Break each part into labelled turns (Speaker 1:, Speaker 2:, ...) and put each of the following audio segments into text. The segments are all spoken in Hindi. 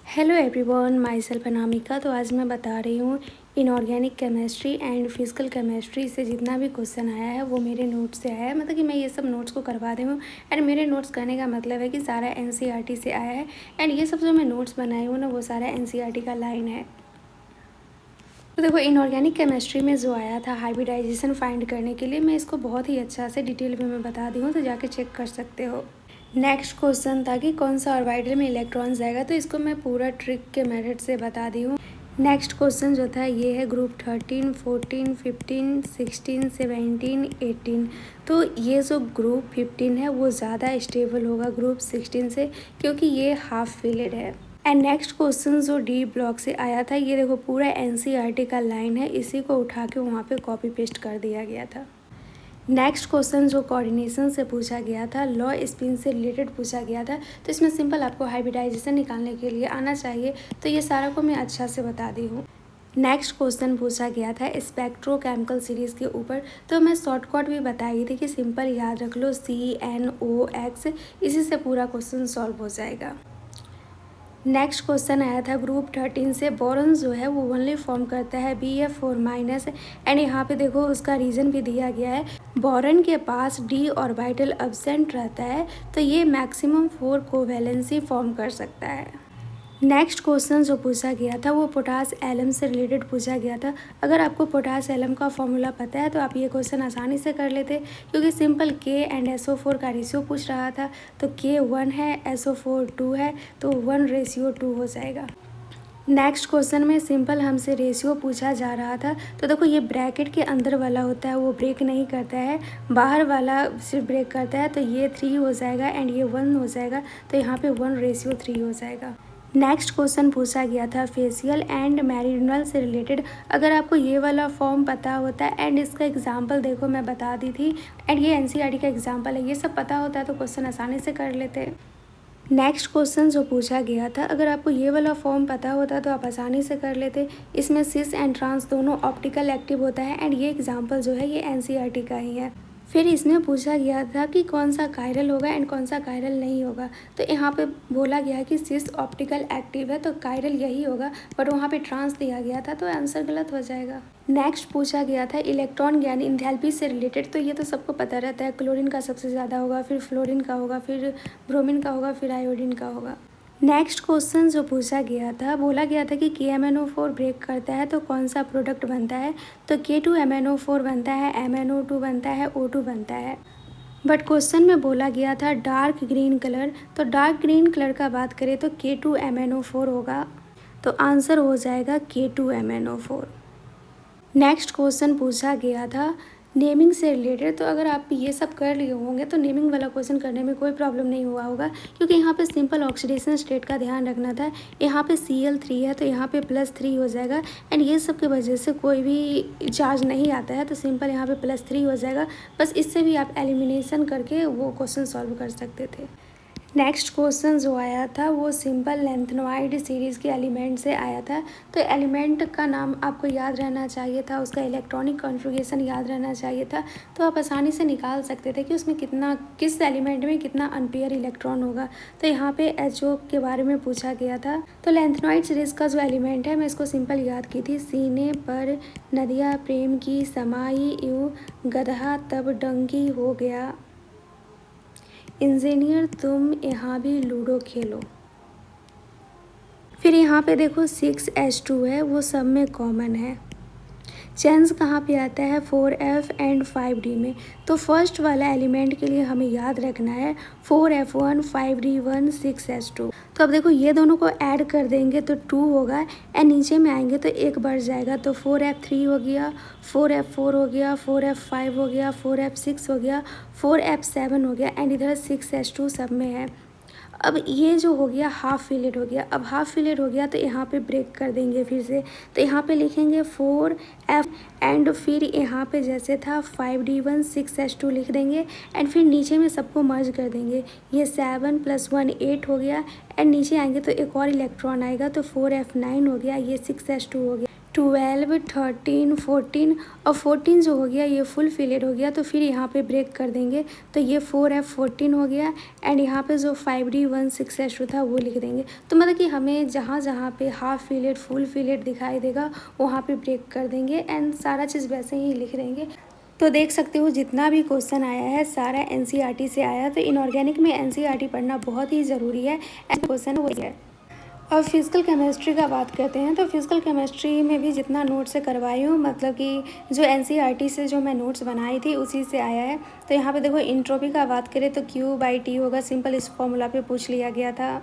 Speaker 1: Hello everyone, my self Anamika. तो आज मैं बता रही हूँ inorganic chemistry and physical chemistry से जितना भी क्वेश्चन आया है वो मेरे नोट्स से आया है। मतलब कि मैं ये सब नोट्स को करवा रही हूँ एंड मेरे नोट्स करने का मतलब है कि सारा एनसीईआरटी से आया है एंड ये सब जो मैं नोट्स बनाई हूँ ना वो सारा एनसीईआरटी का लाइन है। तो देखो, इनऑर्गेनिक केमिस्ट्री में जो आया था हाइब्रिडाइजेशन फाइंड करने के लिए, मैं इसको बहुत ही अच्छा से डिटेल में मैं बता दी हूँ, तो जाके चेक कर सकते हो। नेक्स्ट क्वेश्चन था कि कौन सा ऑर्बिटल में इलेक्ट्रॉन जाएगा, तो इसको मैं पूरा ट्रिक के मेथड से बता दी हूँ। नेक्स्ट क्वेश्चन जो था ये है ग्रुप 13, 14, 15, 16, 17, 18। तो ये जो ग्रुप 15 है वो ज़्यादा स्टेबल होगा ग्रुप 16 से, क्योंकि ये हाफ फिलेड है। एंड नेक्स्ट क्वेश्चन जो डी ब्लॉक से आया था, ये देखो पूरा एनसीईआरटी का लाइन है, इसी को उठा के वहाँ पे कॉपी पेस्ट कर दिया गया था। नेक्स्ट क्वेश्चन जो कोऑर्डिनेशन से पूछा गया था, लॉ स्पिन से रिलेटेड पूछा गया था, तो इसमें सिंपल आपको हाइब्रिडाइजेशन निकालने के लिए आना चाहिए, तो ये सारा को मैं अच्छा से बता दी हूँ। नेक्स्ट क्वेश्चन पूछा गया था स्पेक्ट्रोकेमिकल सीरीज़ के ऊपर, तो मैं शॉर्टकट भी बताई थी कि सिंपल याद रख लो CNOX, इसी से पूरा क्वेश्चन सॉल्व हो जाएगा। नेक्स्ट क्वेश्चन आया था ग्रुप 13 से, बोरॉन जो है वो ओनली फॉर्म करता है Bf4- एंड यहाँ पे देखो उसका रीज़न भी दिया गया है। बोरॉन के पास d ऑर्बिटल एब्सेंट रहता है, तो ये मैक्सिमम 4 कोवैलेंसी फॉर्म कर सकता है। नेक्स्ट क्वेश्चन जो पूछा गया था वो पोटास एलम से रिलेटेड पूछा गया था। अगर आपको पोटास एलम का फॉर्मूला पता है तो आप ये क्वेश्चन आसानी से कर लेते, क्योंकि सिंपल K एंड SO4 का रेशियो पूछ रहा था, तो K 1 है, SO4 2 है, तो 1:2 हो जाएगा। नेक्स्ट क्वेश्चन में सिंपल हमसे रेशियो पूछा जा रहा था, तो देखो ये ब्रैकेट के अंदर वाला होता है वो ब्रेक नहीं करता है, बाहर वाला सिर्फ ब्रेक करता है, तो ये 3 हो जाएगा एंड ये 1 हो जाएगा, तो यहाँ पे 1:3 हो जाएगा। नेक्स्ट क्वेश्चन पूछा गया था फेशियल एंड मेरिडियनल से रिलेटेड। अगर आपको ये वाला फॉर्म पता होता है एंड इसका एग्जांपल देखो मैं बता दी थी एंड ये एनसीईआरटी का एग्जांपल है, ये सब पता होता है तो क्वेश्चन आसानी से कर लेते। नेक्स्ट क्वेश्चन जो पूछा गया था, अगर आपको ये वाला फॉर्म पता होता तो आप आसानी से कर लेते। इसमें सिस एंड ट्रांस दोनों ऑप्टिकल एक्टिव होता है एंड ये एग्जांपल जो है ये एनसीईआरटी का ही है। फिर इसमें पूछा गया था कि कौन सा कायरल होगा एंड कौन सा कायरल नहीं होगा, तो यहाँ पे बोला गया कि सिस ऑप्टिकल एक्टिव है तो कायरल यही होगा, बट वहाँ पे ट्रांस दिया गया था तो आंसर गलत हो जाएगा। नेक्स्ट पूछा गया था इलेक्ट्रॉन यानी इंथैल्पी से रिलेटेड, तो ये तो सबको पता रहता है, क्लोरीन का सबसे ज़्यादा होगा, फिर फ्लोरीन का होगा, फिर ब्रोमीन का होगा, फिर आयोडीन का होगा। नेक्स्ट क्वेश्चन जो पूछा गया था, बोला गया था कि KMnO4 ब्रेक करता है तो कौन सा प्रोडक्ट बनता है, तो K2MnO4 बनता है, MnO2 बनता है, O2 बनता है। बट क्वेश्चन में बोला गया था डार्क ग्रीन कलर, तो डार्क ग्रीन कलर का बात करें तो K2MnO4 होगा, तो आंसर हो जाएगा K2MnO4। नेक्स्ट क्वेश्चन पूछा गया था नेमिंग से रिलेटेड, तो अगर आप ये सब कर लिए होंगे तो नेमिंग वाला क्वेश्चन करने में कोई प्रॉब्लम नहीं हुआ होगा, क्योंकि यहाँ पे सिंपल ऑक्सीडेशन स्टेट का ध्यान रखना था। यहाँ पे Cl3 है तो यहाँ पे +3 हो जाएगा एंड ये सब की वजह से कोई भी चार्ज नहीं आता है, तो सिंपल यहाँ पे +3 हो जाएगा। बस इससे भी आप एलिमिनेशन करके वो क्वेश्चन सॉल्व कर सकते थे। नेक्स्ट क्वेश्चन जो आया था वो सिंपल लेंथनॉइड सीरीज़ के एलिमेंट से आया था, तो एलिमेंट का नाम आपको याद रहना चाहिए था, उसका इलेक्ट्रॉनिक कॉन्फ़िगरेशन याद रहना चाहिए था, तो आप आसानी से निकाल सकते थे कि उसमें कितना, किस एलिमेंट में कितना अनपेयर इलेक्ट्रॉन होगा। तो यहाँ पे HO के बारे में पूछा गया था, तो लेंथनॉइड सीरीज़ का जो एलिमेंट है मैं इसको सिंपल याद की थी, सीने पर नदिया प्रेम की समाई यूँ गदहा तब डंकी हो गया, इंजीनियर तुम यहाँ भी लूडो खेलो। फिर यहाँ पे देखो 6H2 है वो सब में कॉमन है। चेंज कहाँ पे आता है 4F एंड 5D में, तो फर्स्ट वाला एलिमेंट के लिए हमें याद रखना है 4F1 5D1 6H2। तो अब देखो ये दोनों को ऐड कर देंगे तो 2 होगा एंड नीचे में आएंगे तो एक बढ़ जाएगा, तो 4F3 हो गया, 4F4 हो गया, 4F5 हो गया, 4F6 हो गया, 4F7 हो गया एंड इधर 6H2 सब में है। अब ये जो हो गया हाफ फिलेट हो गया, अब हाफ फिलेट हो गया तो यहाँ पे ब्रेक कर देंगे फिर से, तो यहाँ पे लिखेंगे 4F एंड फिर यहाँ पे जैसे था 5D1 6H2 लिख देंगे एंड फिर नीचे में सबको मर्ज कर देंगे, ये 7 + 1 8 हो गया एंड नीचे आएंगे तो एक और इलेक्ट्रॉन आएगा तो 4F9 हो गया, ये 6H2 हो गया, 12, 13, 14 और 14 जो हो गया ये फुल फिलेट हो गया, तो फिर यहाँ पे ब्रेक कर देंगे। तो ये 4F14 हो गया एंड यहाँ पे जो 5D16H2 था वो लिख देंगे। तो मतलब कि हमें जहाँ जहाँ पे हाफ फिलेट फुल फिलेट दिखाई देगा वहाँ पे ब्रेक कर देंगे एंड सारा चीज़ वैसे ही लिख देंगे। तो देख सकते हो जितना भी क्वेश्चन आया है सारा NCERT से आया। तो इनऑर्गेनिक में NCERT पढ़ना बहुत ही ज़रूरी है एंड क्वेश्चन वही है। अब फिजिकल केमिस्ट्री का बात करते हैं। तो फिजिकल केमिस्ट्री में भी जितना नोट्स से करवाई हूँ, मतलब कि जो NCERT से जो मैं नोट्स बनाई थी उसी से आया है। तो यहाँ पे देखो एंट्रोपी का बात करें तो Q/T होगा, सिंपल इस फॉर्मूला पे पूछ लिया गया था।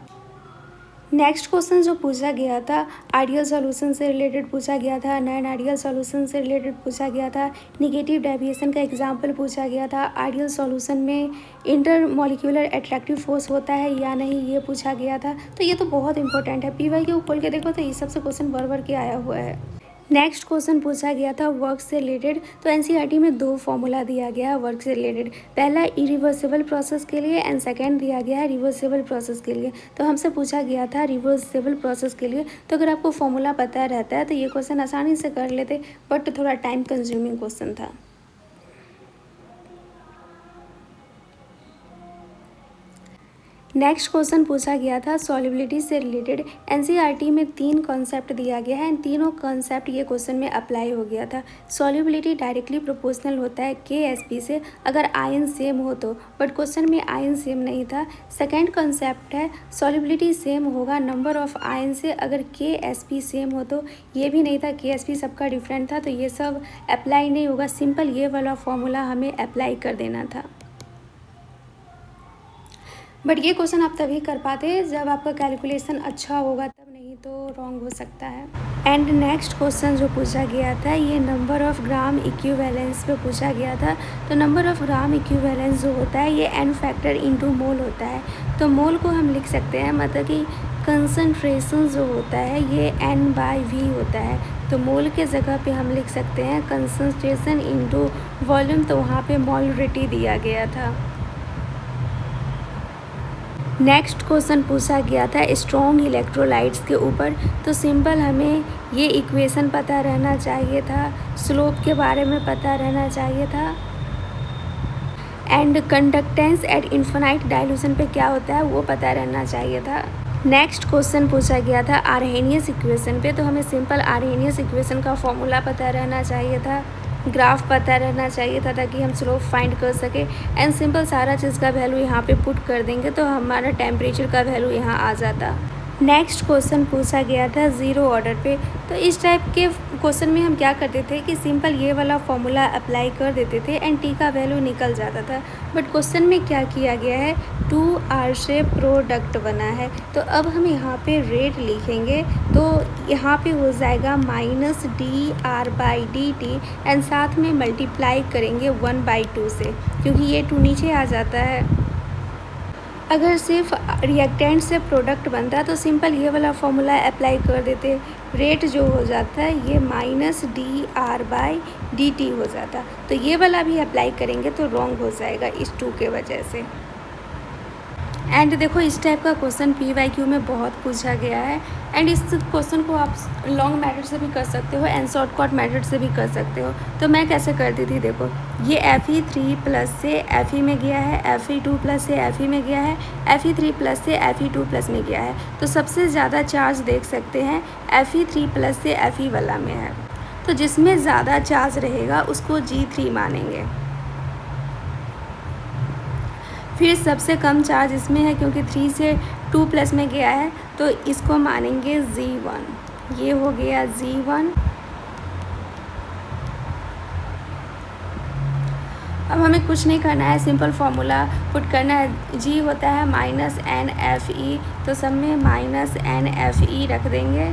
Speaker 1: नेक्स्ट क्वेश्चन जो पूछा गया था आइडियल सॉल्यूशन से रिलेटेड पूछा गया था, नॉन आइडियल सॉल्यूशन से रिलेटेड पूछा गया था, निगेटिव डेविएशन का एग्जांपल पूछा गया था, आइडियल सॉल्यूशन में इंटरमॉलिक्यूलर अट्रैक्टिव फोर्स होता है या नहीं ये पूछा गया था। तो ये तो बहुत इंपॉर्टेंट है, PY खोल के देखो तो ये सबसे क्वेश्चन भर के आया हुआ है। नेक्स्ट क्वेश्चन पूछा गया था वर्क से रिलेटेड। तो NCERT में 2 फॉर्मूला दिया गया है वर्क से रिलेटेड, पहला इरिवर्सिबल प्रोसेस के लिए एंड सेकंड दिया गया है रिवर्सिबल प्रोसेस के लिए। तो हमसे पूछा गया था रिवर्सिबल प्रोसेस के लिए। तो अगर आपको फॉर्मूला पता रहता है तो ये क्वेश्चन आसानी से कर लेते, बट थोड़ा टाइम कंज्यूमिंग क्वेश्चन था। नेक्स्ट क्वेश्चन पूछा गया था सॉल्युबिलिटी से रिलेटेड। NCERT में 3 कॉन्सेप्ट दिया गया है, इन तीनों कॉन्सेप्ट ये क्वेश्चन में अप्लाई हो गया था। सॉल्युबिलिटी डायरेक्टली प्रोपोर्शनल होता है KSP से अगर आयन सेम हो तो, बट क्वेश्चन में आयन सेम नहीं था। सेकेंड कॉन्सेप्ट है सॉल्युबिलिटी सेम होगा नंबर ऑफ आयन से अगर KSP सेम हो तो, ये भी नहीं था, KSP सबका डिफरेंट था, तो ये सब अप्लाई नहीं होगा। सिंपल ये वाला फॉर्मूला हमें अप्लाई कर देना था। बट ये क्वेश्चन आप तभी कर पाते जब आपका कैलकुलेशन अच्छा होगा, तब नहीं तो रॉन्ग हो सकता है। एंड नेक्स्ट क्वेश्चन जो पूछा गया था ये नंबर ऑफ़ ग्राम इक्विवेलेंस पे पूछा गया था। तो नंबर ऑफ़ ग्राम इक्विवेलेंस जो होता है ये N फैक्टर इंटू मोल होता है। तो मोल को हम लिख सकते हैं, मतलब कि कंसनट्रेशन जो होता है ये N/V होता है। तो मोल के जगह पे हम लिख सकते हैं कंसनट्रेशन इंटू वॉल्यूम, तो वहाँ पे मोलरिटी दिया गया था। नेक्स्ट क्वेश्चन पूछा गया था स्ट्रॉन्ग इलेक्ट्रोलाइट्स के ऊपर। तो सिंपल हमें ये इक्वेशन पता रहना चाहिए था, स्लोप के बारे में पता रहना चाहिए था and conductance at infinite dilution पे क्या होता है वो पता रहना चाहिए था। नेक्स्ट क्वेश्चन पूछा गया था आर्हेनियस इक्वेशन पे। तो हमें सिंपल आर्हेनियस इक्वेशन का फॉर्मूला पता रहना चाहिए था, ग्राफ पता रहना चाहिए था ताकि हम स्लोप फाइंड कर सके एंड सिंपल सारा चीज़ का वैल्यू यहाँ पे पुट कर देंगे तो हमारा टेम्परेचर का वैल्यू यहाँ आ जाता। नेक्स्ट क्वेश्चन पूछा गया था ज़ीरो ऑर्डर पे। तो इस टाइप के क्वेश्चन में हम क्या करते थे कि सिंपल ये वाला फॉर्मूला अप्लाई कर देते थे एंड T का वैल्यू निकल जाता था। बट क्वेश्चन में क्या किया गया है 2R से प्रोडक्ट बना है। तो अब हम यहाँ पे रेट लिखेंगे तो यहाँ पे हो जाएगा -dR/dt एंड साथ में मल्टीप्लाई करेंगे 1/2 से, क्योंकि ये 2 नीचे आ जाता है। अगर सिर्फ रिएक्टेंट से प्रोडक्ट बनता है तो सिंपल ये वाला फॉर्मूला अप्लाई कर देते, रेट जो हो जाता है ये -dR/dt हो जाता। तो ये वाला भी अप्लाई करेंगे तो रॉन्ग हो जाएगा इस 2 के वजह से। एंड देखो इस टाइप का क्वेश्चन PYQ में बहुत पूछा गया है एंड इस क्वेश्चन को आप लॉन्ग मेथड से भी कर सकते हो एंड शॉर्टकट मेथड से भी कर सकते हो। तो मैं कैसे करती थी, देखो ये Fe3+ से Fe में गया है, Fe2+ से Fe में गया है, Fe3+ से Fe2+ में गया है। तो सबसे ज़्यादा चार्ज देख सकते हैं Fe3+ से Fe वाला में है, तो जिसमें ज़्यादा चार्ज रहेगा उसको G3 मानेंगे। फिर सबसे कम चार्ज इसमें है क्योंकि 3 से 2+ में गया है तो इसको मानेंगे G1। ये हो गया G1। अब हमें कुछ नहीं करना है, सिंपल फार्मूला पुट करना है। G होता है -NFe, तो सब में -NFe रख देंगे।